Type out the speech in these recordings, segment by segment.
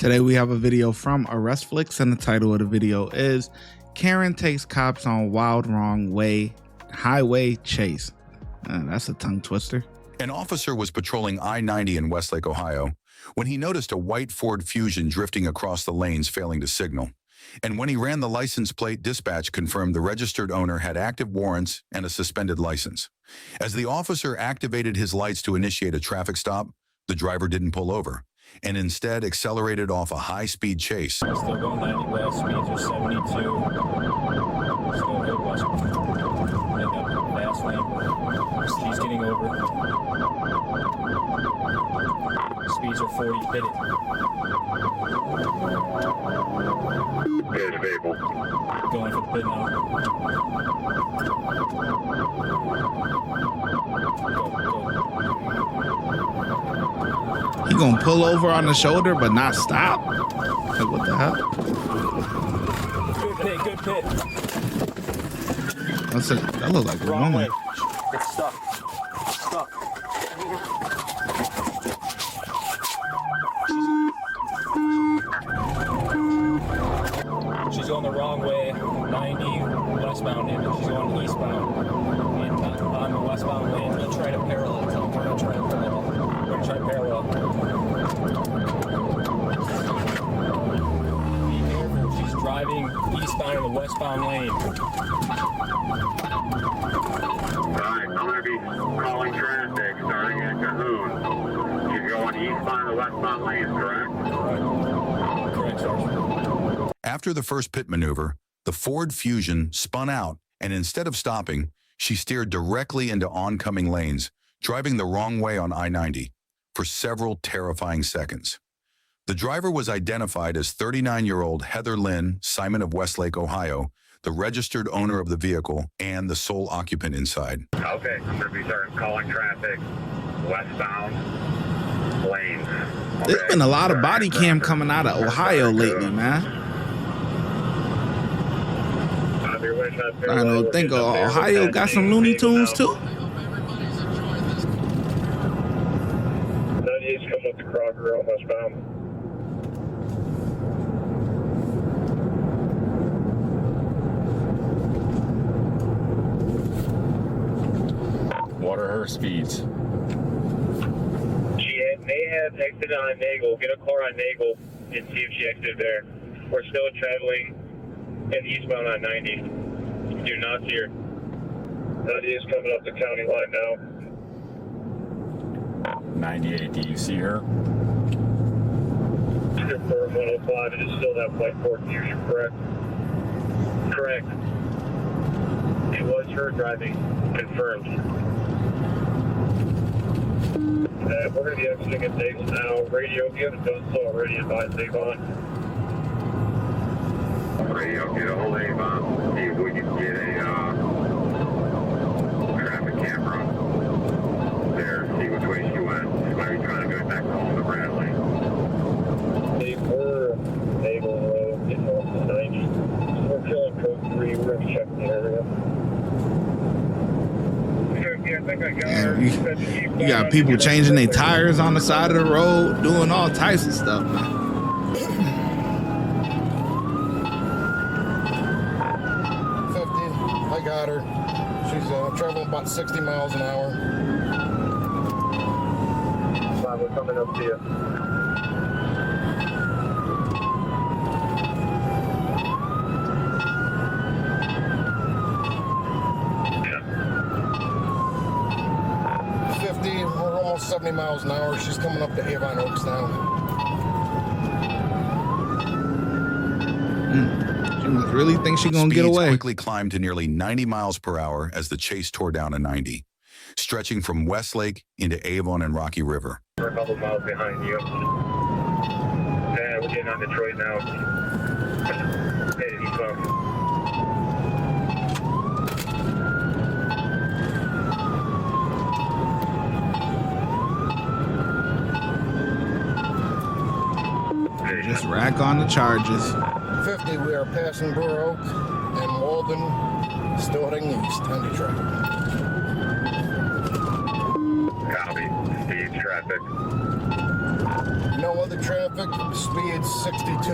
Today we have a video from ArrestFlix, and the title of the video is Karen Takes Cops on Wild Wrong Way Highway Chase. That's a tongue twister. An officer was patrolling I-90 in Westlake, Ohio, when he noticed a white Ford Fusion drifting across the lanes, failing to signal. And when he ran the license plate, dispatch confirmed the registered owner had active warrants and a suspended license. As the officer activated his lights to initiate a traffic stop, the driver didn't pull over, and instead accelerated off a high-speed chase. Still going 90 west, speeds are 72. Still good west. Fast lane. He's getting over. Speeds are 40, hit it. Good, Fable. Going for the pit now. He gonna pull over on the shoulder but not stop? Like, what the hell? Good pit. That looked like a Wrong woman. way. It's stuck. Stuck. She's going the wrong way, 90 westbound, and she's going eastbound. And on the westbound lane, we'll try to parallel. Tell them we're going to try to parallel. We're going to try parallel. Be careful, she's driving eastbound in the westbound lane. Alright, I'm going to be calling traffic starting at Cahoon. She's going eastbound and westbound lanes, correct? Correct, Sergeant. After the first pit maneuver, the Ford Fusion spun out, and instead of stopping, she steered directly into oncoming lanes, driving the wrong way on I-90 for several terrifying seconds. The driver was identified as 39-year-old Heather Lynn Simon of Westlake, Ohio, the registered owner of the vehicle and the sole occupant inside. Okay, I'm going to be starting calling traffic westbound lanes. There's been a lot of body cam coming out of Ohio lately, man. I don't think Ohio got some Looney Tunes too. 98's coming up to Crocker on westbound. What are her speeds? She may have exited on Nagel. Get a car on Nagel and see if she exited there. We're still traveling in eastbound on 90. Do not see her. 90 is coming up the county line now. 98, do you see her? Confirm 105, it is still that white Ford Fusion, correct? Correct. It was her driving, confirmed. We're going to be exiting at Davis now. Radio, if you haven't done so already, advise Avon. Radio, get a hold of Avon. See if we can get a traffic camera there, see which way she went. She might be trying to go back home to Bradley. They were able to get north of 90. We're killing code 3. We're going to be checking the area. I think I got her. You got people changing their tires on the side of the road, doing all types of stuff, man. 50, I got her. She's traveling about 60 miles an hour. We're coming up to you. We're almost 70 miles an hour. She's coming up to Avon Oaks now. She must really think she's gonna get Speeds away. quickly climbed to nearly 90 miles per hour as the chase tore down a 90, stretching from Westlake into Avon and Rocky River. We're a couple miles behind you. Yeah, we're getting on Detroit now. Headed eastbound. Just rack on the charges. 50, we are passing Burr Oak and Walden, still heading east on Detroit. Copy. Speed traffic. No other traffic, speed 62.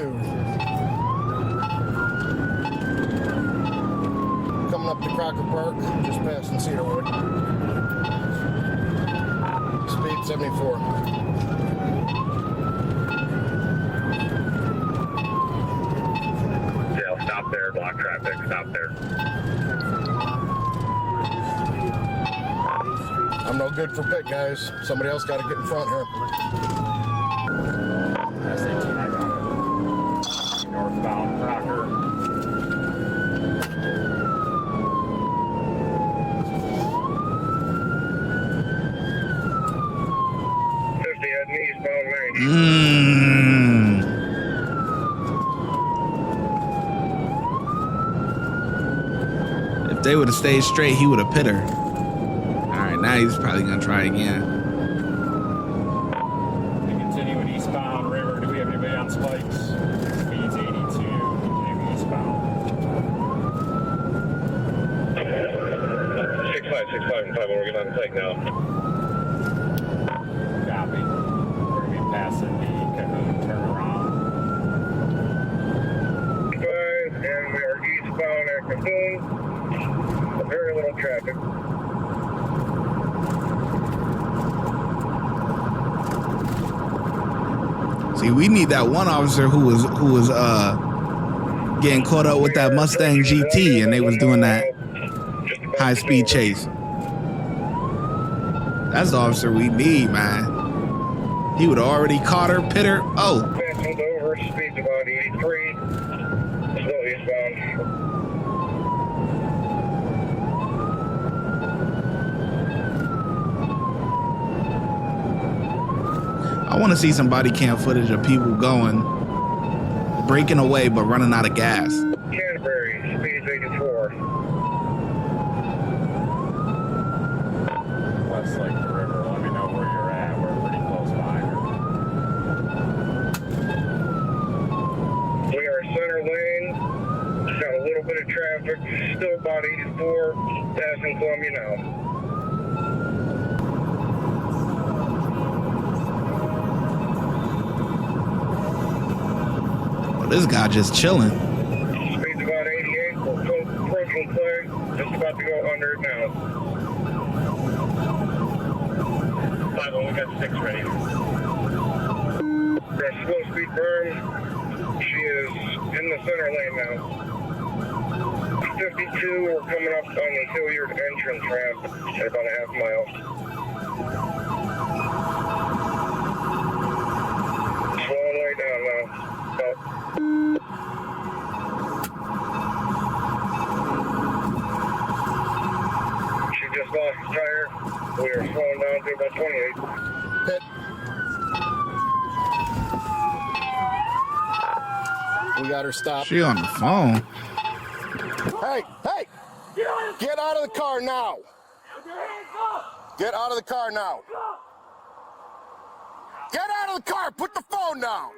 Coming up to Crocker Park, just passing Cedarwood. Speed 74. Yeah, stop there, block traffic, stop there. I'm no good for pit, guys. Somebody else got to get in front here. Northbound Crocker. Heading eastbound 90. If they would have stayed straight, he would have pit her. All right, now he's probably gonna try again. We continue eastbound River. Do we have anybody on spikes? Speed's 82. Continue eastbound. 65, and 5, we're getting on the pike now. Copy. We're gonna be passing the Cahoon turnaround. Fine, and we are eastbound at Cahoon. Very little traffic. See, we need that one officer who was getting caught up with that Mustang GT, and they was doing that high-speed chase. That's the officer we need, man. He would have already caught her, pit her. Oh. Passing over, speed's about 83. Still eastbound. I want to see some body cam footage of people breaking away, but running out of gas. Canterbury, speed's 84. Westlake to River. Let me know where you're at. We're pretty close by here. We are center lane. Got a little bit of traffic. Still about 84. Passing Columbia now. This guy just chilling. Speed's about 88. We're approaching Clay. Just about to go under it now. 5, we got 6 ready. Got slow speed berm. She is in the center lane now. 52, we're coming up on the Hilliard entrance ramp at about a half mile. Slowing way down now. She just lost the tire. We are slowing down to about 28. Pit. We got her stopped. She on the phone. Hey, hey! Get out of the car now! Get out of the car now! Get out of the car! Put the phone down!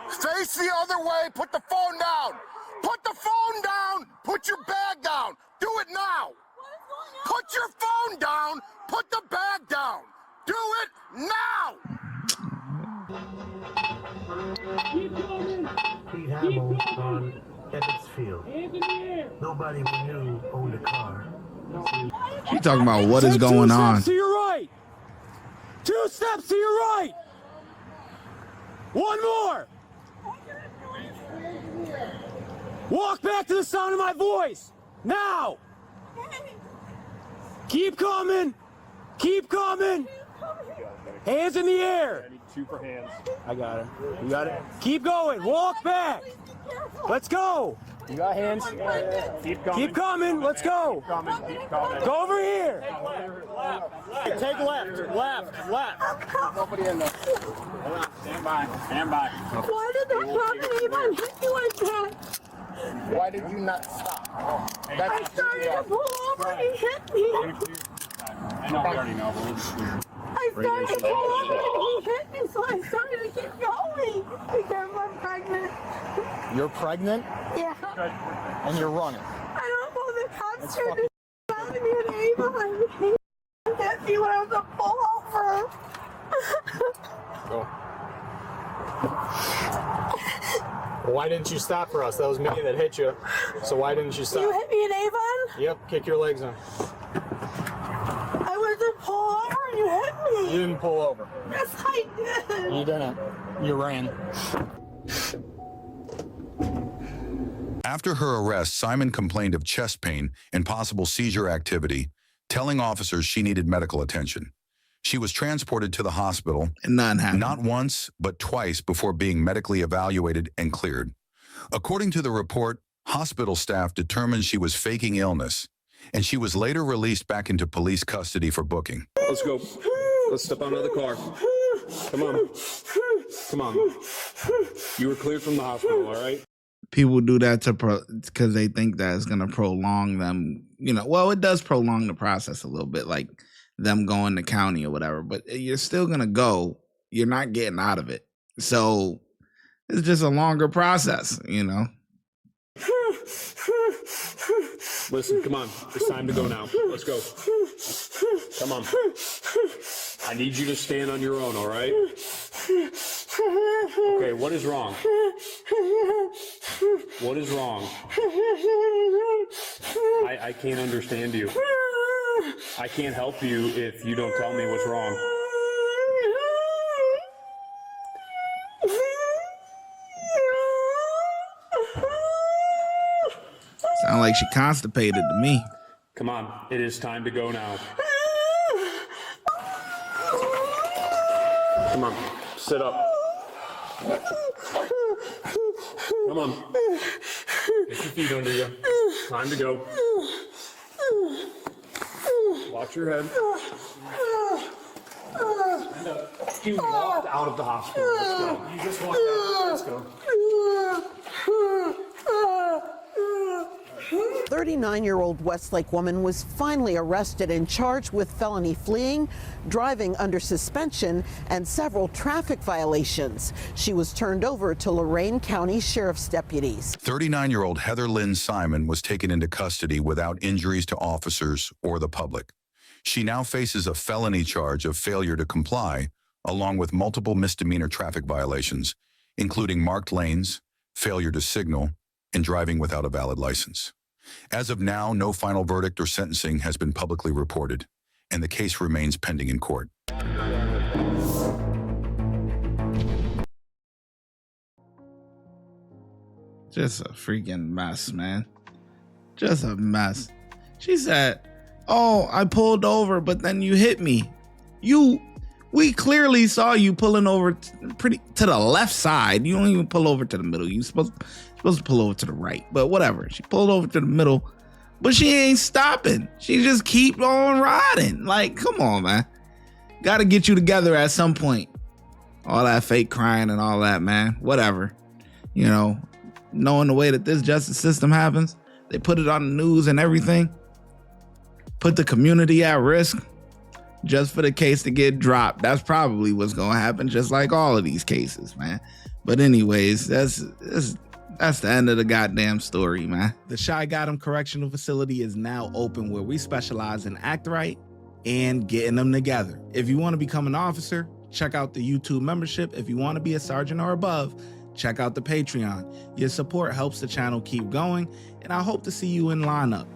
Face the other way! Put the phone down! Put the phone down! Put your bag down! Do it now! Put your phone down! Put the bag down! Do it now! Pete Hamill on Ebbets Field. Nobody we knew owned a car. She talking about what is going on. 2 steps to your right. 2 steps to your right. 1 more. Walk back to the sound of my voice. Now. Keep coming. Keep coming. Hands in the air. I need 2 for hands. I got it. You got it. Keep going. Walk back. Let's go. You got hands. Keep coming. Keep coming. Let's go. Keep coming. Keep coming. Go over here. Take left. Nobody in there. Stand by. Stand by. Why did that fucking even hit you like that? Why did you not stop? I started to pull over and he hit me. I know we already know, but we'll just do it. I started to pull over and he hit me, so I started to keep going. Because I'm pregnant. You're pregnant Yeah. and you're running. I don't know, the cops turned to around me and Ava and he hit me when I was a pull over. Go Why didn't you stop for us? That was me that hit you. So why didn't you stop? You hit me in Avon? Yep, kick your legs in. I went to pull over and you hit me. You didn't pull over. Yes, I did. You didn't. You ran. After her arrest, Simon complained of chest pain and possible seizure activity, telling officers she needed medical attention. She was transported to the hospital, And nothing happened. not once, but twice before being medically evaluated and cleared. According to the report, hospital staff determined she was faking illness, and she was later released back into police custody for booking. Let's go. Let's step out of the car. Come on. Come on. You were cleared from the hospital, all right? People do that because they think that it's going to prolong them. You know, well, it does prolong the process a little bit, like them going to county or whatever, but you're still going to go. You're not getting out of it. So it's just a longer process, you know? Listen, come on. It's time to go now. Let's go. Come on. I need you to stand on your own, all right? Okay, what is wrong? What is wrong? I can't understand you. I can't help you if you don't tell me what's wrong. Sound like she constipated to me. Come on, it is time to go now. Come on, sit up. Come on. Get your feet under you. Time to go. Watch your head. You walked out of the hospital. Let's go. You just walked out. Let's go. 39-year-old Westlake woman was finally arrested and charged with felony fleeing, driving under suspension, and several traffic violations. She was turned over to Lorain County Sheriff's deputies. 39-year-old Heather Lynn Simon was taken into custody without injuries to officers or the public. She now faces a felony charge of failure to comply, along with multiple misdemeanor traffic violations, including marked lanes, failure to signal, and driving without a valid license. As of now, no final verdict or sentencing has been publicly reported, and the case remains pending in court. Just a freaking mess, man. Just a mess. She said, "Oh, I pulled over, but then you hit me. We clearly saw you pulling over pretty to the left side. You don't even pull over to the middle. You're supposed to pull over to the right, but whatever. She pulled over to the middle, but she ain't stopping. She just keep on riding. Like, come on, man. Got to get you together at some point. All that fake crying and all that, man. Whatever. You know, knowing the way that this justice system happens, they put it on the news and everything. Put the community at risk just for the case to get dropped. That's probably what's going to happen, just like all of these cases, man. But anyways, that's the end of the goddamn story, man. The ShyGotEm Correctional Facility is now open, where we specialize in act right and getting them together. If you want to become an officer, check out the YouTube membership. If you want to be a sergeant or above, check out the Patreon. Your support helps the channel keep going, and I hope to see you in lineup.